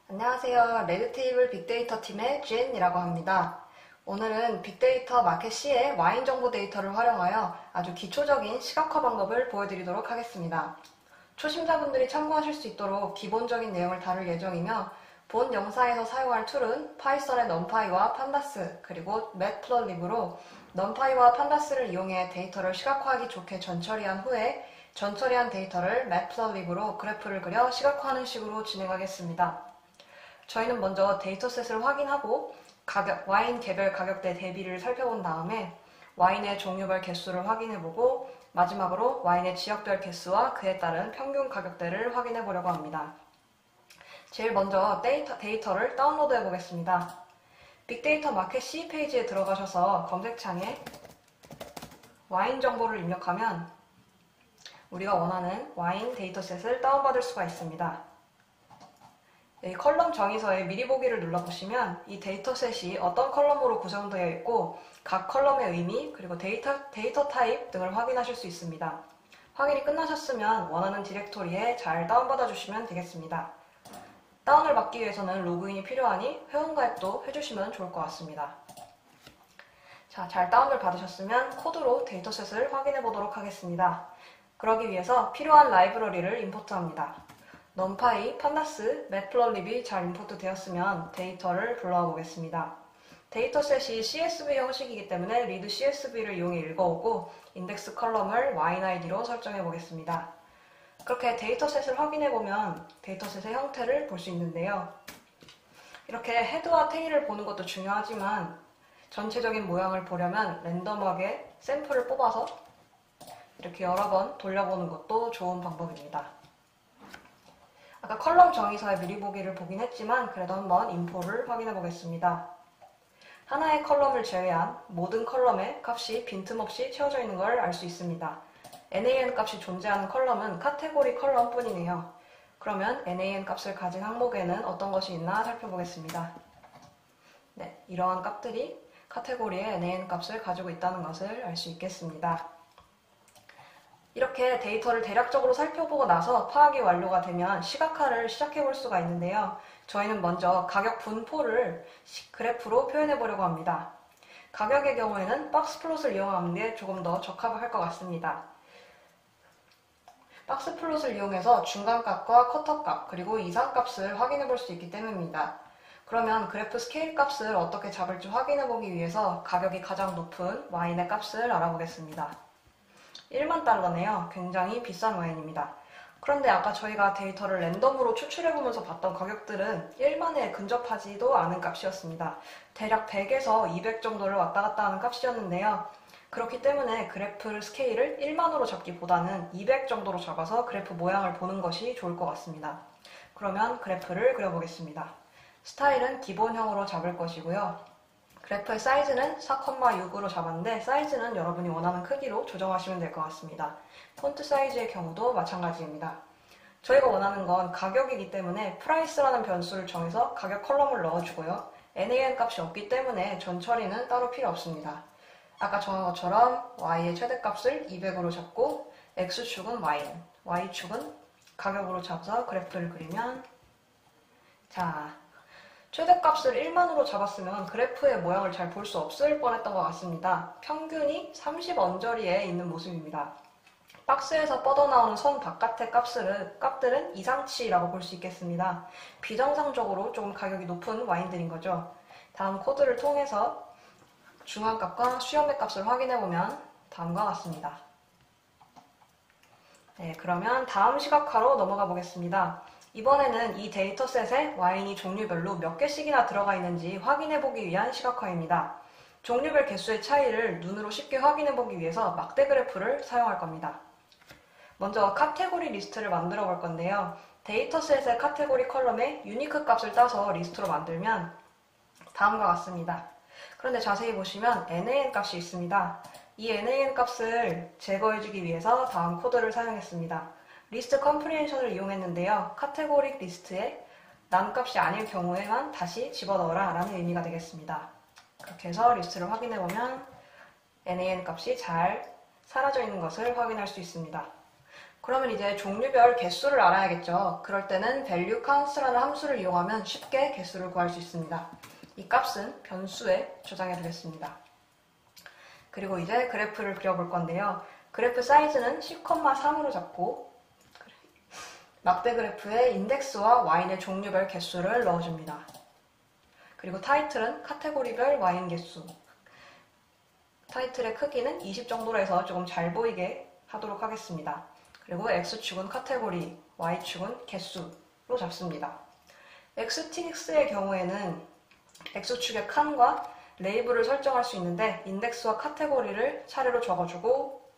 안녕하세요. 레드테이블 빅데이터 팀의 GN이라고 합니다. 오늘은 빅데이터 마켓 C의 와인 정보 데이터를 활용하여 아주 기초적인 시각화 방법을 보여드리도록 하겠습니다. 초심자분들이 참고하실 수 있도록 기본적인 내용을 다룰 예정이며 본 영상에서 사용할 툴은 파이썬의 넘파이와 판다스 그리고 매트플러립으로 넘파이와 판다스를 이용해 데이터를 시각화하기 좋게 전처리한 후에 전처리한 데이터를 매트플러립으로 그래프를 그려 시각화하는 식으로 진행하겠습니다. 저희는 먼저 데이터셋을 확인하고 와인 개별 가격대 대비를 살펴본 다음에 와인의 종류별 개수를 확인해보고 마지막으로 와인의 지역별 개수와 그에 따른 평균 가격대를 확인해보려고 합니다. 제일 먼저 데이터를 다운로드 해보겠습니다. 빅데이터 마켓 C 페이지에 들어가셔서 검색창에 와인 정보를 입력하면 우리가 원하는 와인 데이터셋을 다운받을 수가 있습니다. 이 컬럼 정의서에 미리 보기를 눌러보시면 이 데이터셋이 어떤 컬럼으로 구성되어 있고 각 컬럼의 의미 그리고 데이터 타입 등을 확인하실 수 있습니다. 확인이 끝나셨으면 원하는 디렉토리에 잘 다운받아 주시면 되겠습니다. 다운을 받기 위해서는 로그인이 필요하니 회원가입도 해주시면 좋을 것 같습니다. 자, 잘 다운을 받으셨으면 코드로 데이터셋을 확인해 보도록 하겠습니다. 그러기 위해서 필요한 라이브러리를 임포트합니다. 넘파이, 판다스, 매트플러립이 잘 임포트 되었으면 데이터를 불러와 보겠습니다. 데이터셋이 CSV 형식이기 때문에 read CSV를 이용해 읽어오고 인덱스 컬럼을 와인 아이디로 설정해 보겠습니다. 그렇게 데이터셋을 확인해 보면 데이터셋의 형태를 볼 수 있는데요. 이렇게 헤드와 테일을 보는 것도 중요하지만 전체적인 모양을 보려면 랜덤하게 샘플을 뽑아서 이렇게 여러 번 돌려보는 것도 좋은 방법입니다. 아까 컬럼 정의서의 미리 보기를 보긴 했지만 그래도 한번 인포를 확인해 보겠습니다. 하나의 컬럼을 제외한 모든 컬럼의 값이 빈틈없이 채워져 있는 걸 알 수 있습니다. NaN 값이 존재하는 컬럼은 카테고리 컬럼 뿐이네요. 그러면 NaN 값을 가진 항목에는 어떤 것이 있나 살펴보겠습니다. 네, 이러한 값들이 카테고리에 NaN 값을 가지고 있다는 것을 알 수 있겠습니다. 이렇게 데이터를 대략적으로 살펴보고 나서 파악이 완료가 되면 시각화를 시작해 볼 수가 있는데요. 저희는 먼저 가격 분포를 그래프로 표현해 보려고 합니다. 가격의 경우에는 박스 플롯을 이용하는 게 조금 더 적합할 것 같습니다. 박스 플롯을 이용해서 중간값과 커터값 그리고 이상값을 확인해 볼 수 있기 때문입니다. 그러면 그래프 스케일 값을 어떻게 잡을지 확인해 보기 위해서 가격이 가장 높은 와인의 값을 알아보겠습니다. 1만 달러네요. 굉장히 비싼 와인입니다. 그런데 아까 저희가 데이터를 랜덤으로 추출해보면서 봤던 가격들은 1만에 근접하지도 않은 값이었습니다. 대략 100에서 200 정도를 왔다 갔다 하는 값이었는데요. 그렇기 때문에 그래프 스케일을 1만으로 잡기보다는 200 정도로 잡아서 그래프 모양을 보는 것이 좋을 것 같습니다. 그러면 그래프를 그려보겠습니다. 스타일은 기본형으로 잡을 것이고요. 그래프의 사이즈는 4,6으로 잡았는데 사이즈는 여러분이 원하는 크기로 조정하시면 될 것 같습니다. 폰트 사이즈의 경우도 마찬가지입니다. 저희가 원하는 건 가격이기 때문에 price라는 변수를 정해서 가격 컬럼을 넣어주고요. NaN 값이 없기 때문에 전처리는 따로 필요 없습니다. 아까 정한 것처럼 y의 최대값을 200으로 잡고 x축은 와인, y축은 가격으로 잡아서 그래프를 그리면 최대값을 1만으로 잡았으면 그래프의 모양을 잘 볼 수 없을 뻔했던 것 같습니다. 평균이 30 언저리에 있는 모습입니다. 박스에서 뻗어나오는 선 바깥의 값들은 이상치라고 볼 수 있겠습니다. 비정상적으로 조금 가격이 높은 와인들인 거죠. 다음 코드를 통해서 중앙값과 수렴의 값을 확인해보면 다음과 같습니다. 네, 그러면 다음 시각화로 넘어가 보겠습니다. 이번에는 이 데이터셋에 와인이 종류별로 몇 개씩이나 들어가 있는지 확인해보기 위한 시각화입니다. 종류별 개수의 차이를 눈으로 쉽게 확인해보기 위해서 막대 그래프를 사용할 겁니다. 먼저 카테고리 리스트를 만들어 볼 건데요. 데이터셋의 카테고리 컬럼에 유니크 값을 따서 리스트로 만들면 다음과 같습니다. 그런데 자세히 보시면 NaN 값이 있습니다. 이 NaN 값을 제거해주기 위해서 다음 코드를 사용했습니다. 리스트 컴프리헨션을 이용했는데요. 카테고리 리스트에 난 값이 아닐 경우에만 다시 집어넣어라 라는 의미가 되겠습니다. 그렇게 해서 리스트를 확인해보면 NaN 값이 잘 사라져 있는 것을 확인할 수 있습니다. 그러면 이제 종류별 개수를 알아야겠죠. 그럴 때는 value counts라는 함수를 이용하면 쉽게 개수를 구할 수 있습니다. 이 값은 변수에 저장해 두겠습니다. 그리고 이제 그래프를 그려볼 건데요. 그래프 사이즈는 10,3으로 잡고 막대 그래프에 인덱스와 y의 종류별 개수를 넣어줍니다. 그리고 타이틀은 카테고리별 y인 개수. 타이틀의 크기는 20 정도로 해서 조금 잘 보이게 하도록 하겠습니다. 그리고 x축은 카테고리, y축은 개수로 잡습니다. xtx의 경우에는 x축의 칸과 레이블을 설정할 수 있는데 인덱스와 카테고리를 차례로 적어주고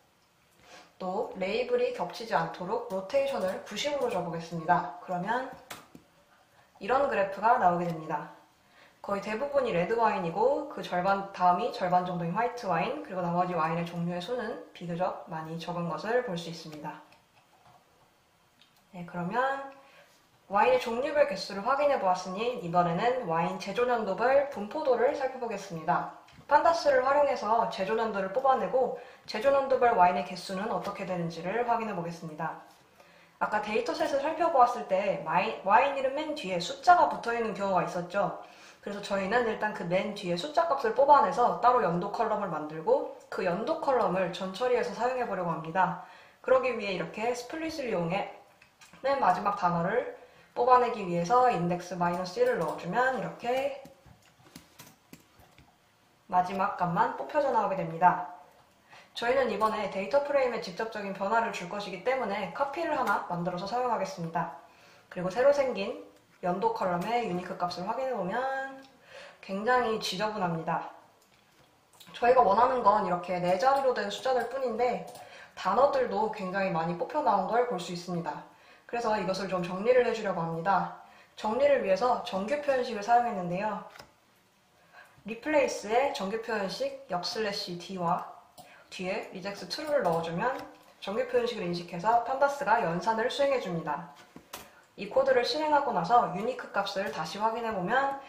또 레이블이 겹치지 않도록 로테이션을 90으로 줘보겠습니다. 그러면 이런 그래프가 나오게 됩니다. 거의 대부분이 레드 와인이고 그 절반 다음이 절반 정도인 화이트 와인, 그리고 나머지 와인의 종류의 수는 비교적 많이 적은 것을 볼 수 있습니다. 네, 그러면 와인의 종류별 개수를 확인해 보았으니 이번에는 와인 제조년도별 분포도를 살펴보겠습니다. 판다스를 활용해서 제조년도를 뽑아내고 제조년도별 와인의 개수는 어떻게 되는지를 확인해 보겠습니다. 아까 데이터셋을 살펴보았을 때 와인 이름 맨 뒤에 숫자가 붙어있는 경우가 있었죠. 그래서 저희는 일단 그 맨 뒤에 숫자 값을 뽑아내서 따로 연도 컬럼을 만들고 그 연도 컬럼을 전처리해서 사용해 보려고 합니다. 그러기 위해 이렇게 스플릿을 이용해 맨 마지막 단어를 뽑아내기 위해서 인덱스 -1을 넣어주면 이렇게 마지막 값만 뽑혀져 나오게 됩니다. 저희는 이번에 데이터 프레임에 직접적인 변화를 줄 것이기 때문에 커피를 하나 만들어서 사용하겠습니다. 그리고 새로 생긴 연도 컬럼의 유니크 값을 확인해보면 굉장히 지저분합니다. 저희가 원하는 건 이렇게 4자리로 된 숫자들 뿐인데 단어들도 굉장히 많이 뽑혀 나온 걸 볼 수 있습니다. 그래서 이것을 좀 정리를 해주려고 합니다. 정리를 위해서 정규 표현식을 사용했는데요. replace에 정규 표현식 역/d와 뒤에 regex true를 넣어주면 정규 표현식을 인식해서 판다스가 연산을 수행해줍니다. 이 코드를 실행하고 나서 유니크 값을 다시 확인해보면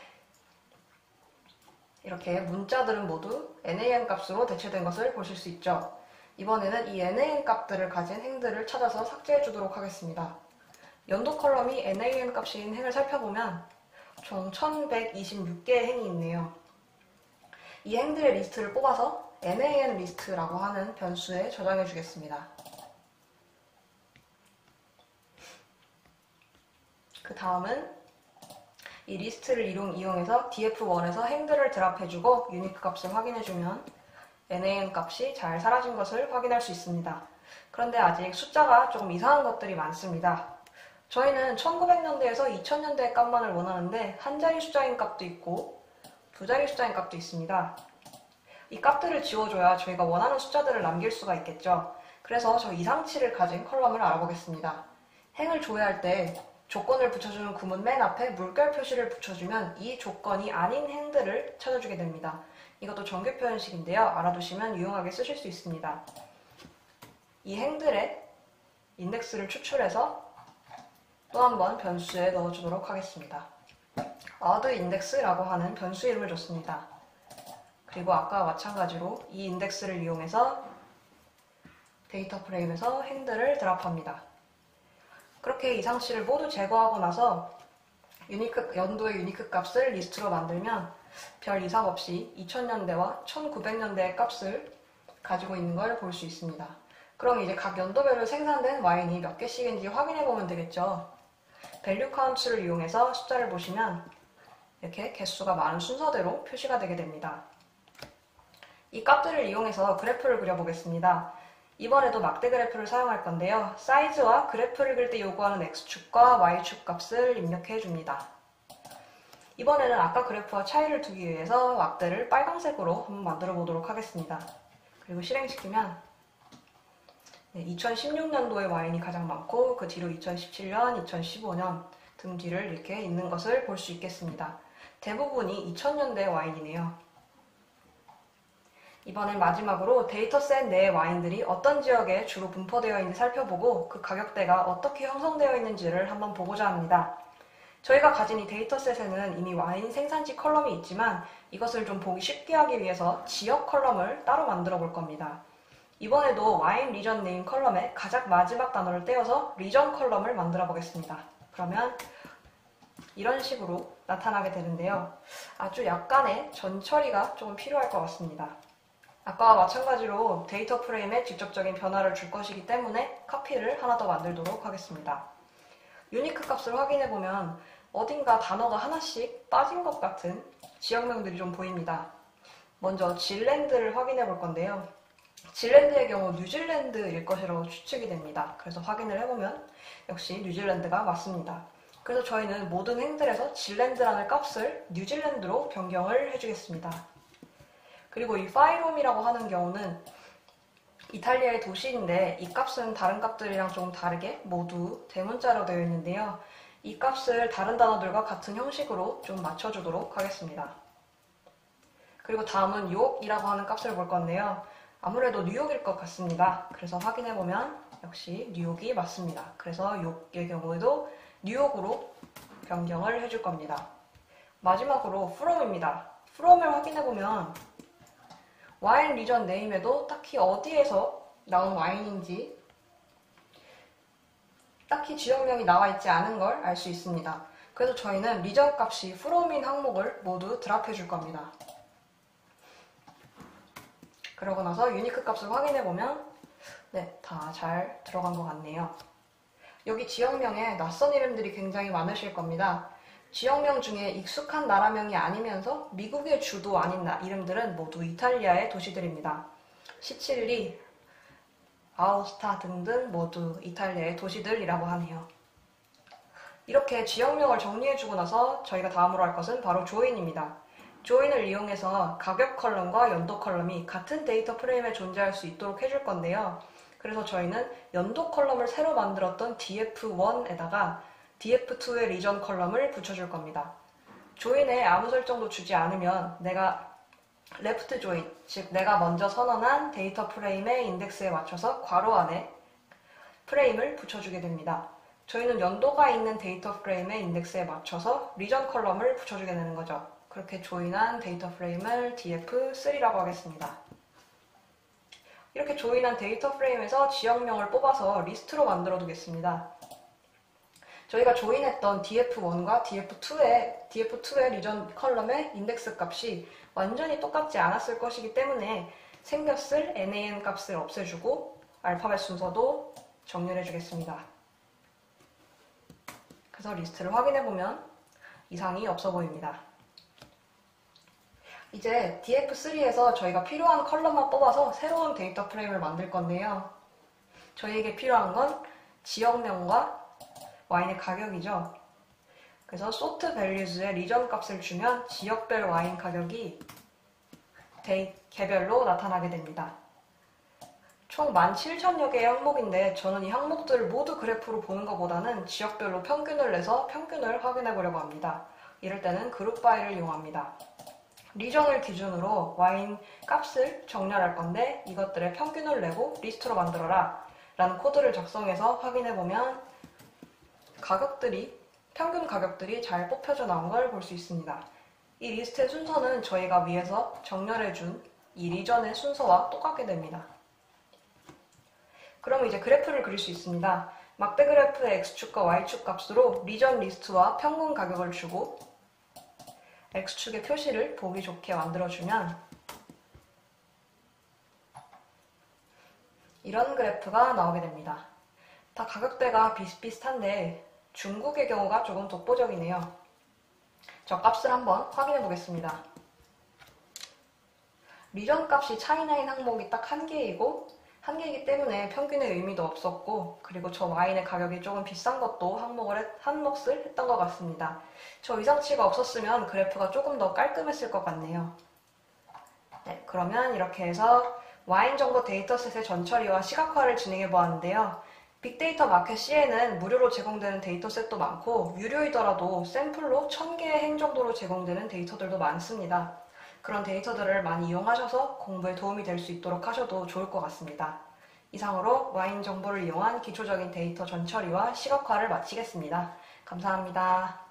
이렇게 문자들은 모두 nan 값으로 대체된 것을 보실 수 있죠. 이번에는 이 nan 값들을 가진 행들을 찾아서 삭제해 주도록 하겠습니다. 연도 컬럼이 nan 값인 행을 살펴보면 총 1126개의 행이 있네요. 이 행들의 리스트를 뽑아서 nan 리스트라고 하는 변수에 저장해 주겠습니다. 그 다음은 이 리스트를 이용해서 df1에서 행들을 드랍해주고 유니크 값을 확인해주면 nan 값이 잘 사라진 것을 확인할 수 있습니다. 그런데 아직 숫자가 조금 이상한 것들이 많습니다. 저희는 1900년대에서 2000년대의 값만을 원하는데 한 자리 숫자인 값도 있고 두 자리 숫자인 값도 있습니다. 이 값들을 지워줘야 저희가 원하는 숫자들을 남길 수가 있겠죠. 그래서 저 이상치를 가진 컬럼을 알아보겠습니다. 행을 조회할 때 조건을 붙여주는 구문 맨 앞에 물결 표시를 붙여주면 이 조건이 아닌 행들을 찾아주게 됩니다. 이것도 정규 표현식인데요. 알아두시면 유용하게 쓰실 수 있습니다. 이 행들의 인덱스를 추출해서 또 한 번 변수에 넣어주도록 하겠습니다. add index라고 하는 변수 이름을 줬습니다. 그리고 아까와 마찬가지로 이 인덱스를 이용해서 데이터 프레임에서 행들을 드랍합니다. 그렇게 이상치를 모두 제거하고 나서 연도의 유니크 값을 리스트로 만들면 별 이상 없이 2000년대와 1900년대의 값을 가지고 있는 걸 볼 수 있습니다. 그럼 이제 각 연도별로 생산된 와인이 몇 개씩인지 확인해 보면 되겠죠. value count를 이용해서 숫자를 보시면 이렇게 개수가 많은 순서대로 표시가 되게 됩니다. 이 값들을 이용해서 그래프를 그려보겠습니다. 이번에도 막대 그래프를 사용할 건데요. 사이즈와 그래프를 그릴 때 요구하는 x축과 y축 값을 입력해 줍니다. 이번에는 아까 그래프와 차이를 두기 위해서 막대를 빨간색으로 한번 만들어 보도록 하겠습니다. 그리고 실행시키면 2016년도의 와인이 가장 많고 그 뒤로 2017년, 2015년 등 뒤를 이렇게 있는 것을 볼 수 있겠습니다. 대부분이 2000년대 와인이네요. 이번엔 마지막으로 데이터셋 내의 와인들이 어떤 지역에 주로 분포되어 있는지 살펴보고 그 가격대가 어떻게 형성되어 있는지를 한번 보고자 합니다. 저희가 가진 이 데이터셋에는 이미 와인 생산지 컬럼이 있지만 이것을 좀 보기 쉽게 하기 위해서 지역 컬럼을 따로 만들어 볼 겁니다. 이번에도 와인 리전 네임 컬럼의 가장 마지막 단어를 떼어서 리전 컬럼을 만들어 보겠습니다. 그러면 이런 식으로 나타나게 되는데요. 아주 약간의 전 처리가 조금 필요할 것 같습니다. 아까와 마찬가지로 데이터 프레임에 직접적인 변화를 줄 것이기 때문에 카피를 하나 더 만들도록 하겠습니다. 유니크 값을 확인해보면 어딘가 단어가 하나씩 빠진 것 같은 지역명들이 좀 보입니다. 먼저 질랜드를 확인해 볼 건데요. 질랜드의 경우 뉴질랜드일 것이라고 추측이 됩니다. 그래서 확인을 해보면 역시 뉴질랜드가 맞습니다. 그래서 저희는 모든 행들에서 질랜드라는 값을 뉴질랜드로 변경을 해주겠습니다. 그리고 이 파이롬이라고 하는 경우는 이탈리아의 도시인데 이 값은 다른 값들이랑 좀 다르게 모두 대문자로 되어 있는데요. 이 값을 다른 단어들과 같은 형식으로 좀 맞춰주도록 하겠습니다. 그리고 다음은 욕이라고 하는 값을 볼 건데요. 아무래도 뉴욕일 것 같습니다. 그래서 확인해보면 역시 뉴욕이 맞습니다. 그래서 욕의 경우에도 뉴욕으로 변경을 해줄 겁니다. 마지막으로 from입니다. from을 확인해보면 와인 리전 네임에도 딱히 어디에서 나온 와인인지 딱히 지역명이 나와 있지 않은 걸 알 수 있습니다. 그래서 저희는 리전 값이 from인 항목을 모두 드랍해 줄 겁니다. 그러고 나서 유니크 값을 확인해보면 네, 다 잘 들어간 것 같네요. 여기 지역명에 낯선 이름들이 굉장히 많으실 겁니다. 지역명 중에 익숙한 나라명이 아니면서 미국의 주도 아닌 이름들은 모두 이탈리아의 도시들입니다. 시칠리, 아오스타 등등 모두 이탈리아의 도시들이라고 하네요. 이렇게 지역명을 정리해주고 나서 저희가 다음으로 할 것은 바로 조인입니다. 조인을 이용해서 가격 컬럼과 연도 컬럼이 같은 데이터 프레임에 존재할 수 있도록 해줄 건데요. 그래서 저희는 연도 컬럼을 새로 만들었던 df1에다가 df2의 리전 컬럼을 붙여줄 겁니다. 조인에 아무 설정도 주지 않으면 내가 레프트 조인, 즉 내가 먼저 선언한 데이터 프레임의 인덱스에 맞춰서 괄호 안에 프레임을 붙여주게 됩니다. 저희는 연도가 있는 데이터 프레임의 인덱스에 맞춰서 리전 컬럼을 붙여주게 되는 거죠. 그렇게 조인한 데이터 프레임을 df3라고 하겠습니다. 이렇게 조인한 데이터 프레임에서 지역명을 뽑아서 리스트로 만들어 두겠습니다. 저희가 조인했던 df1과 df2의 리전 컬럼의 인덱스 값이 완전히 똑같지 않았을 것이기 때문에 생겼을 nan 값을 없애주고 알파벳 순서도 정렬해 주겠습니다. 그래서 리스트를 확인해보면 이상이 없어 보입니다. 이제 df3에서 저희가 필요한 컬럼만 뽑아서 새로운 데이터 프레임을 만들 건데요. 저희에게 필요한 건 지역명과 와인의 가격이죠. 그래서 sort values의 리전 값을 주면 지역별 와인 가격이 개별로 나타나게 됩니다. 총 17,000여 개의 항목인데 저는 이 항목들을 모두 그래프로 보는 것보다는 지역별로 평균을 내서 평균을 확인해 보려고 합니다. 이럴 때는 그룹 바이를 이용합니다. 리전을 기준으로 와인 값을 정렬할 건데 이것들의 평균을 내고 리스트로 만들어라 라는 코드를 작성해서 확인해보면 평균 가격들이 잘 뽑혀져 나온 걸 볼 수 있습니다. 이 리스트의 순서는 저희가 위에서 정렬해준 이 리전의 순서와 똑같게 됩니다. 그럼 이제 그래프를 그릴 수 있습니다. 막대 그래프의 X축과 Y축 값으로 리전 리스트와 평균 가격을 주고 X축의 표시를 보기 좋게 만들어주면 이런 그래프가 나오게 됩니다. 다 가격대가 비슷비슷한데 중국의 경우가 조금 독보적이네요. 저 값을 한번 확인해 보겠습니다. 리전 값이 차이나인 항목이 딱 한 개이고 한 개이기 때문에 평균의 의미도 없었고 그리고 저 와인의 가격이 조금 비싼 것도 한 몫을 했던 것 같습니다. 저 이상치가 없었으면 그래프가 조금 더 깔끔했을 것 같네요. 네, 그러면 이렇게 해서 와인 정보 데이터셋의 전처리와 시각화를 진행해 보았는데요. 빅데이터 마켓 C에는 무료로 제공되는 데이터셋도 많고 유료이더라도 샘플로 1000개의 행 정도로 제공되는 데이터들도 많습니다. 그런 데이터들을 많이 이용하셔서 공부에 도움이 될 수 있도록 하셔도 좋을 것 같습니다. 이상으로 와인 정보를 이용한 기초적인 데이터 전처리와 시각화를 마치겠습니다. 감사합니다.